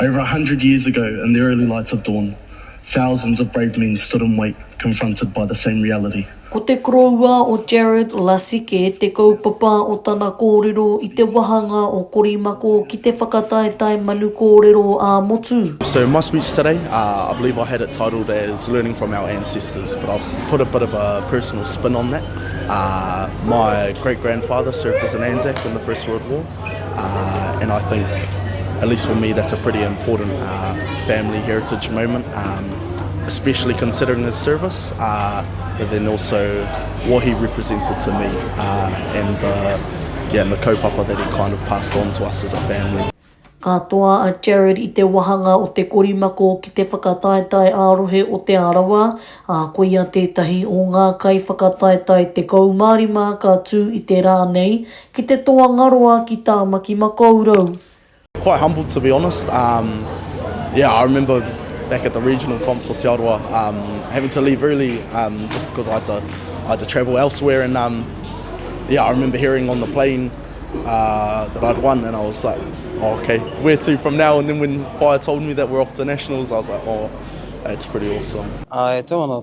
Over 100 years ago, in the early lights of dawn, thousands of brave men stood in wait, confronted by the same reality. Ko te koroua o Jared Lasike, te kaupapa o tana kōrero I te wahanga o korimako ki te whakataetai manu kōrero a motu. So my speech today, I believe I had it titled as Learning from Our Ancestors, but I've put a bit of a personal spin on that. My great-grandfather served as an Anzac in the First World War, and I think, at least for me, that's a pretty important family heritage moment, especially considering his service, but then also what he represented to me, and the kaupapa that he kind of passed on to us as a family. Katoa a Jared I te wahanga o te korimako ki te whakataetai ārohe o te arawa, a koia tētahi o ngā kai whakataetai te kaumārima ka tū I te rā nei, ki te toa ngaroa ki tā maki makaurau. Quite humbled, to be honest. I remember back at the regional comp for Te Aroa, having to leave early just because I had to travel elsewhere, and I remember hearing on the plane that I'd won, and I was like, oh, okay, where to from now? And then when Fire told me that we're off to Nationals, I was like, oh, that's pretty awesome. E tauana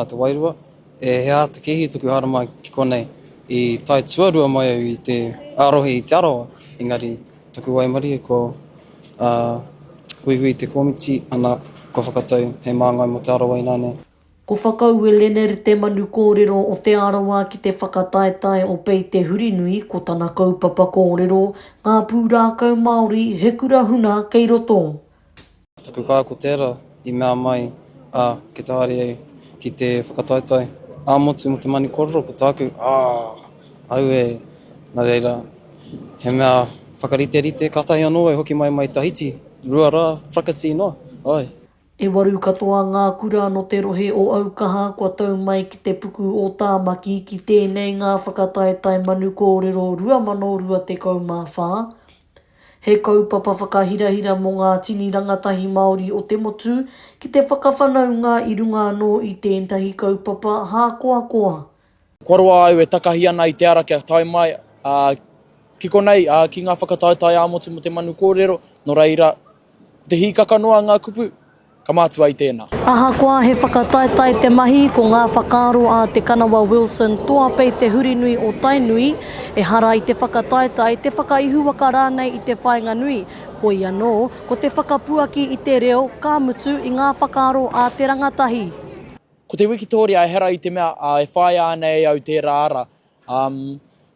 te wairua, he a te kehi tuku hara mai ki konei I tai tuarua mai au I te arohi I te aroa, engari tuku waimari ko hui te komiti ana ko whakatau he māngai mo te aroa inane. Ko whakau e lene te manu kōrero o te arawa ki te whakataetai o pei te hurinui ko tana kaupapa kōrero, ngā pūrākau Māori he kura huna kei roto. Taku kā ko tērā I mea mai ki te haere au ki te whakataetai. Motu mo te manu kōrero ko tāku, au nā reira, he mea whakarite katahi anō e hoki mai Tahiti, rua rā, prakati noa, oi. E waru katoa ngā kura no te rohe o Aukaha kua tau mai ki te puku o Tāmaki ki tēnei ngā whakataetai manu kōrero 2024. He kaupapa whakahirahira mō ngā tini rangatahi Māori o te motu ki te whakawhanaunga I runga anō I tēntahi kaupapa hākoakoa. Korua au e takahi ana I te ara kia tai mai, ki konei ki ngā whakataetai āmotu mo te manu kōrero, no reira, te hikaka noa ngā kupu, ka mātua I tēnā. Ahakoa he whakataetai te mahi ko ngā whakaaro a te kanawa Wilson toa pei te hurinui o Tainui e hara I te whakataetai te whakaihuaka rānei I te whainga nui. Hoi anō, ko te whakapuaki I te reo ka mutu I ngā whakaaro a te rangatahi. Ko te Wikitoria e hera I te mea e whai ānei au te rāra.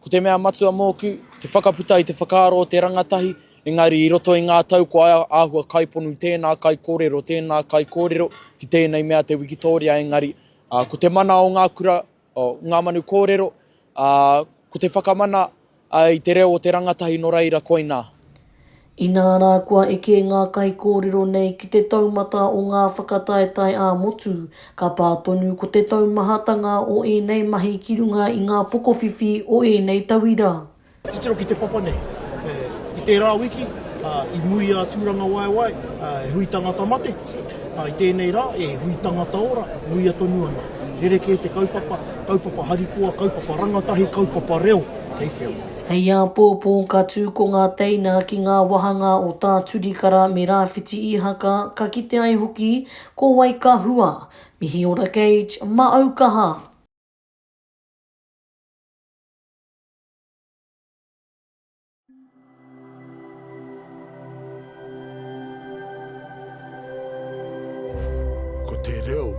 Ko te mea matua mōku, te whakaputa I te whakaaro o te rangatahi, engari I roto I ngā tau ko āhua kaiponu tēnā kai kōrero, ki tēnei mea te Wikitoria engari. Ko te mana o ngā kura, o Ngā Manu Kōrero, ko te whakamana I te reo o te rangatahi no reira koina. Ina rā kua eke ngā kai kōrero nei ki te taumata o ngā whakataetai a motu, ka pātonu ko te taumahatanga o nei mahi ki runga I ngā pokowhiwhi o nei tauira. Titiro ki te papa nei. I te rā wiki, I mui a tūranga waiwai, e hui tangata mate. I tēnei rā, e hui tangata ora, mui a tonu ana. Rereke te kaupapa harikoa, kaupapa rangatahi, kaupapa reo, kei whio. Hei a pōpō ka tū ko ngā teina ki ngā wahanga o tā turikara me rāwhiti I haka, ka kite ai hoki, ko wai ka hua. Mihiora Gage, ma Aukaha. Ko te reo